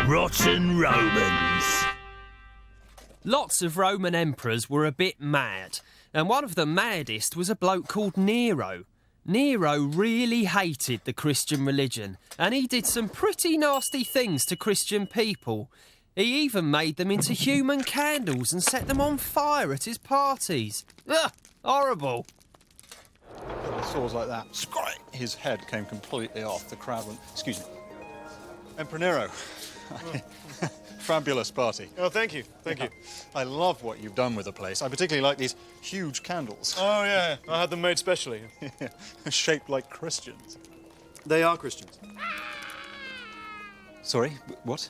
Rotten Romans. Lots of Roman emperors were a bit mad, and one of the maddest was a bloke called Nero. Nero really hated the Christian religion, and he did some pretty nasty things to Christian people. He even made them into human candles and set them on fire at his parties. Ugh, horrible. Little swords like that. Scrap! His head came completely off. The crowd went, excuse me. Emperor Nero. Fabulous party. Oh, thank you. Thank you. I love what you've done with the place. I particularly like these huge candles. Oh, yeah. I had them made specially. Shaped like Christians. They are Christians. Sorry, what?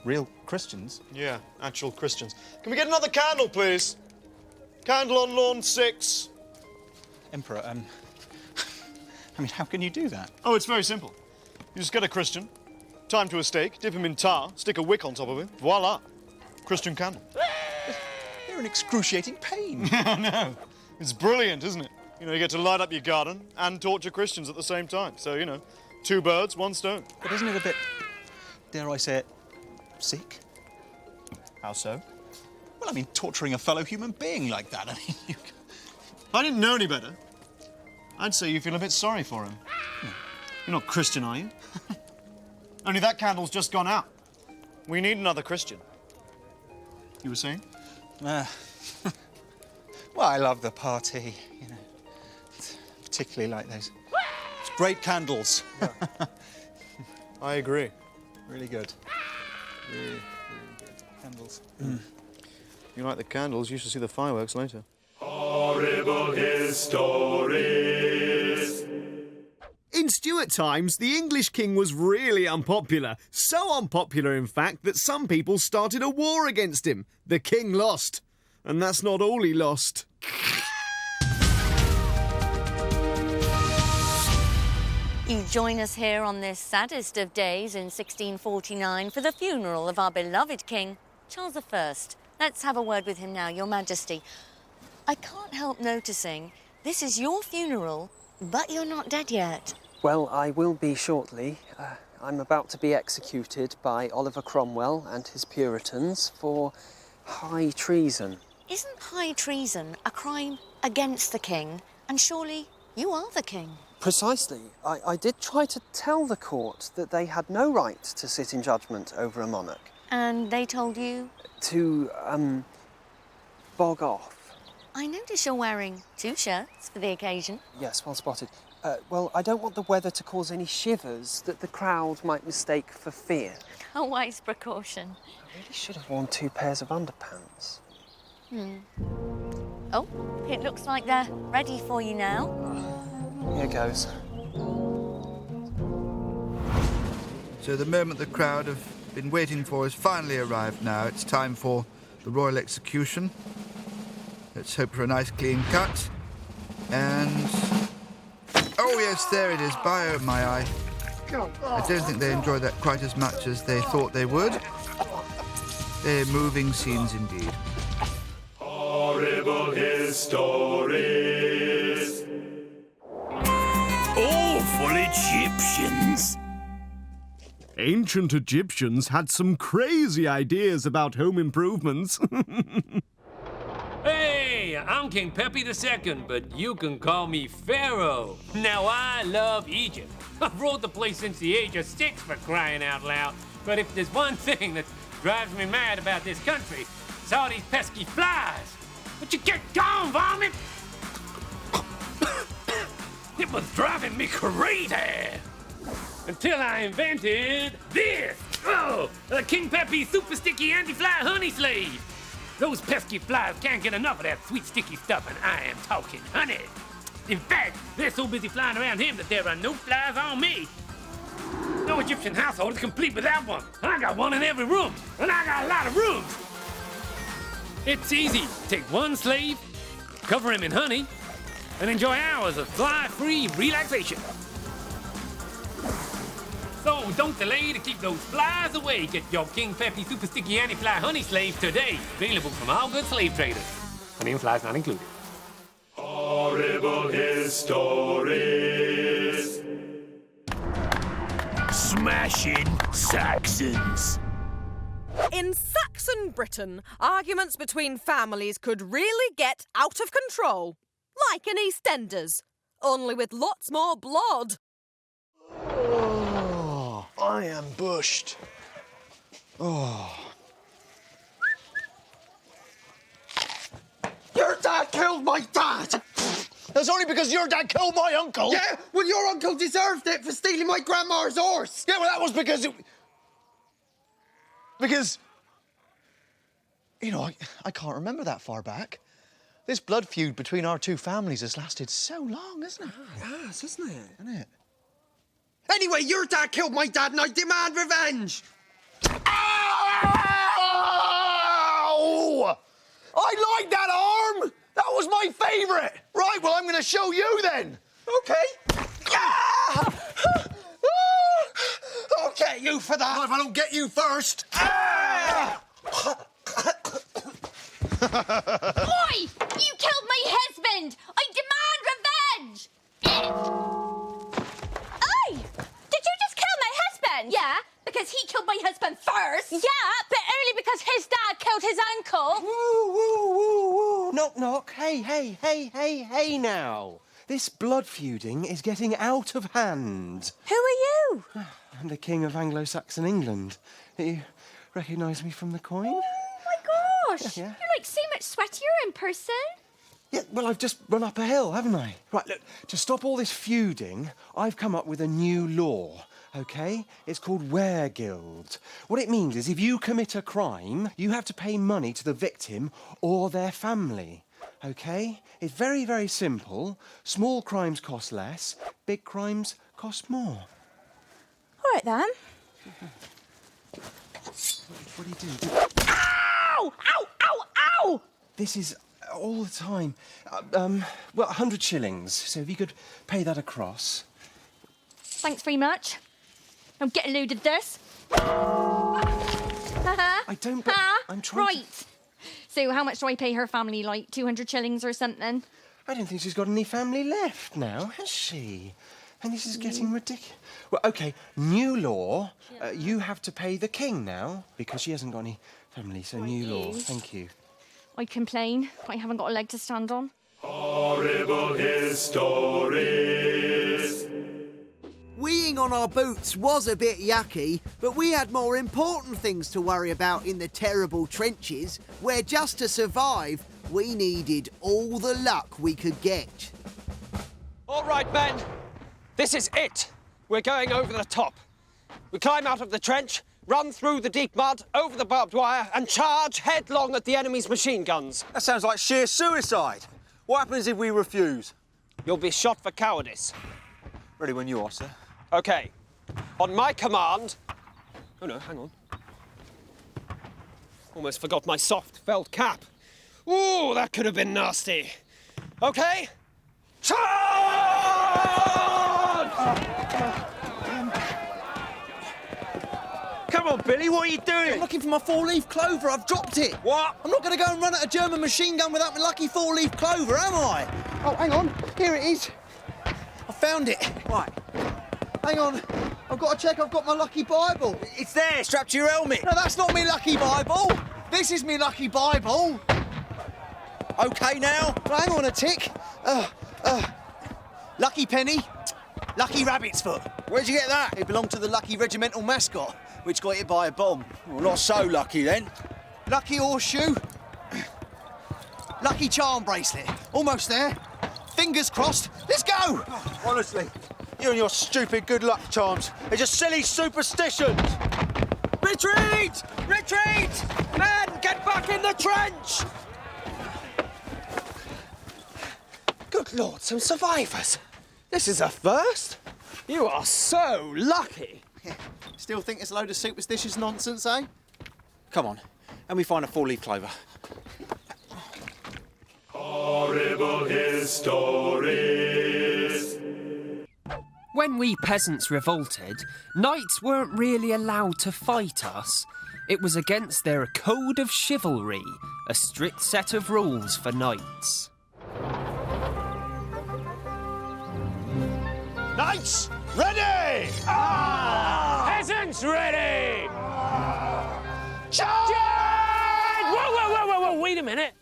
Real Christians? Yeah, actual Christians. Can we get another candle, please? Candle on lawn 6. Emperor, I mean, how can you do that? Oh, it's very simple. You just get a Christian, tie him to a stake, dip him in tar, stick a wick on top of him. Voila. Christian candle. You're in excruciating pain. No. It's brilliant, isn't it? You know, you get to light up your garden and torture Christians at the same time. So, you know, 2 birds, 1 stone. But isn't it a bit, dare I say it, sick? How so? Well, I mean, torturing a fellow human being like that. I mean, you... If I didn't know any better, I'd say you feel a bit sorry for him. You're not Christian, are you? Only that candle's just gone out. We need another Christian. You were saying? Well, I love the party, you know. Particularly like those great candles. Yeah. I agree. Really good. Really, really good. Candles. You like the candles, you should see the fireworks later. Horrible Histories. In Stuart times, the English king was really unpopular. So unpopular, in fact, that some people started a war against him. The king lost. And that's not all he lost. You join us here on this saddest of days in 1649 for the funeral of our beloved king, Charles I. Let's have a word with him now, Your Majesty. I can't help noticing this is your funeral, but you're not dead yet. Well, I will be shortly. I'm about to be executed by Oliver Cromwell and his Puritans for high treason. Isn't high treason a crime against the king? And surely you are the king. Precisely. I did try to tell the court that they had no right to sit in judgment over a monarch. And they told you? To, bog off. I notice you're wearing 2 shirts for the occasion. Yes, well spotted. Well, I don't want the weather to cause any shivers that the crowd might mistake for fear. A wise precaution. I really should have worn 2 pairs of underpants. Oh, it looks like they're ready for you now. Here goes. So the moment the crowd have been waiting for has finally arrived now. It's time for the royal execution. Let's hope for a nice clean cut. And... oh yes, there it is, by my eye. I don't think they enjoyed that quite as much as they thought they would. They're moving scenes indeed. Horrible Histories. Awful Egyptians. Ancient Egyptians had some crazy ideas about home improvements. Hey, I'm King Pepe II, but you can call me Pharaoh. Now, I love Egypt. I've ruled the place since the age of 6, for crying out loud. But if there's one thing that drives me mad about this country, it's all these pesky flies. Would you get gone, vomit? It was driving me crazy. Until I invented this. Oh, a King Pepe super sticky anti-fly honey slave. Those pesky flies can't get enough of that sweet, sticky stuff, and I am talking honey. In fact, they're so busy flying around him that there are no flies on me. No Egyptian household is complete without one. I got one in every room, and I got a lot of rooms. It's easy. Take one slave, cover him in honey, and enjoy hours of fly-free relaxation. So don't delay to keep those flies away. Get your King Pepe Super Sticky Anti-Fly Honey Slave today. Available from all good slave traders. Honey and flies not included. Horrible Histories. Smashing Saxons. In Saxon Britain, arguments between families could really get out of control. Like in EastEnders, only with lots more blood. Oh, I am bushed. Oh. Your dad killed my dad! That's only because your dad killed my uncle. Yeah, well, your uncle deserved it for stealing my grandma's horse. Yeah, well, that was because it... Because... You know, I can't remember that far back. This blood feud between our two families has lasted so long, hasn't it? Yes, isn't it? Isn't it? Anyway, your dad killed my dad and I demand revenge. Ow! I like that arm! That was my favourite! Right, well, I'm going to show you then. Okay. I'll get you for that. Not if I don't get you first. Boy! You killed my husband! I demand revenge! Oi! Did you just kill my husband? Yeah, because he killed my husband first. Yeah, but only because his dad killed his uncle. Woo, woo, woo, woo. Knock, knock. Hey now. This blood feuding is getting out of hand. Who are you? I'm the King of Anglo-Saxon England. You recognise me from the coin? Oh, my gosh. Yeah. You're, like, so much sweatier in person. Yeah, well, I've just run up a hill, haven't I? Right, look, to stop all this feuding, I've come up with a new law, OK? It's called Weregild. What it means is if you commit a crime, you have to pay money to the victim or their family, OK? It's very, very simple. Small crimes cost less, big crimes cost more. All right, then. What do you do? Ow! Ow! Ow! Ow! This is all the time. Well, 100 shillings. So if you could pay that across. Thanks very much. Now get a load of this. I don't... I'm trying Right. So how much do I pay her family, like 200 shillings or something? I don't think she's got any family left now, has she? And this is getting ridiculous. Well, OK, new law. You have to pay the king now, because she hasn't got any family, so new law. Thank you. I complain. I haven't got a leg to stand on. Horrible Histories. Weeing on our boots was a bit yucky, but we had more important things to worry about in the terrible trenches, where just to survive, we needed all the luck we could get. All right, men. This is it. We're going over the top. We climb out of the trench, run through the deep mud, over the barbed wire, and charge headlong at the enemy's machine guns. That sounds like sheer suicide. What happens if we refuse? You'll be shot for cowardice. Ready when you are, sir. OK. On my command... Oh, no, hang on. Almost forgot my soft felt cap. Ooh, that could have been nasty. OK? Charge! Come on, Billy, what are you doing? I'm looking for my four-leaf clover. I've dropped it. What? I'm not going to go and run at a German machine gun without my lucky four-leaf clover, am I? Oh, hang on. Here it is. I found it. Right. Hang on. I've got to check I've got my lucky Bible. It's there, strapped to your helmet. No, that's not me lucky Bible. This is me lucky Bible. OK now. Well, hang on a tick. Lucky penny. Lucky rabbit's foot. Where'd you get that? It belonged to the lucky regimental mascot, which got hit by a bomb. Well, not so lucky, then. Lucky horseshoe. Lucky charm bracelet. Almost there. Fingers crossed. Let's go! Honestly, you and your stupid good luck charms are just silly superstitions. Retreat! Retreat! Men, get back in the trench! Good Lord, some survivors. This is a first. You are so lucky. Still think it's a load of superstitious nonsense, eh? Come on, and we find a four-leaf clover. Horrible Histories. When we peasants revolted, knights weren't really allowed to fight us. It was against their code of chivalry, a strict set of rules for knights. Knights, ready! Ah! Peasants ready! Charge! Whoa, wait a minute.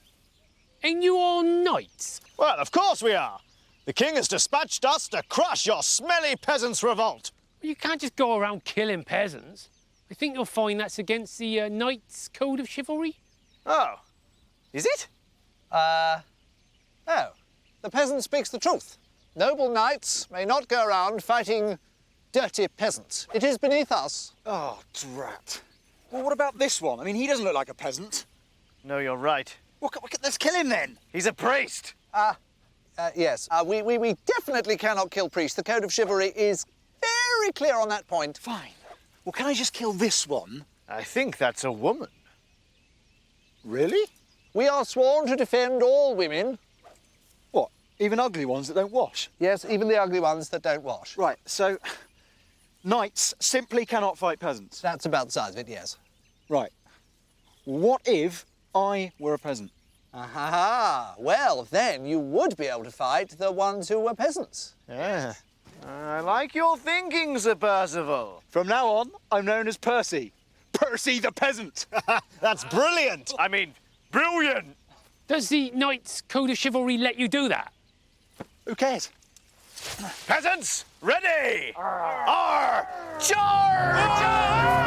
Ain't you all knights? Well, of course we are. The king has dispatched us to crush your smelly peasants' revolt. You can't just go around killing peasants. I think you'll find that's against the Knights' Code of Chivalry. Oh. Is it? No. The peasant speaks the truth. Noble knights may not go around fighting dirty peasants. It is beneath us. Oh, drat. Well, what about this one? I mean, he doesn't look like a peasant. No, you're right. Well, let's kill him then. He's a priest. Yes. We definitely cannot kill priests. The Code of Chivalry is very clear on that point. Fine. Well, can I just kill this one? I think that's a woman. Really? We are sworn to defend all women. What? Even ugly ones that don't wash? Yes, even the ugly ones that don't wash. Right, so knights simply cannot fight peasants. That's about the size of it, yes. Right. What if I were a peasant? Aha! Well, then you would be able to fight the ones who were peasants. Yeah. I like your thinking, Sir Percival. From now on, I'm known as Percy. Percy the peasant. That's brilliant. I mean, brilliant. Does the Knights' Code of Chivalry let you do that? Who cares? Peasants, ready! Arr! Charge!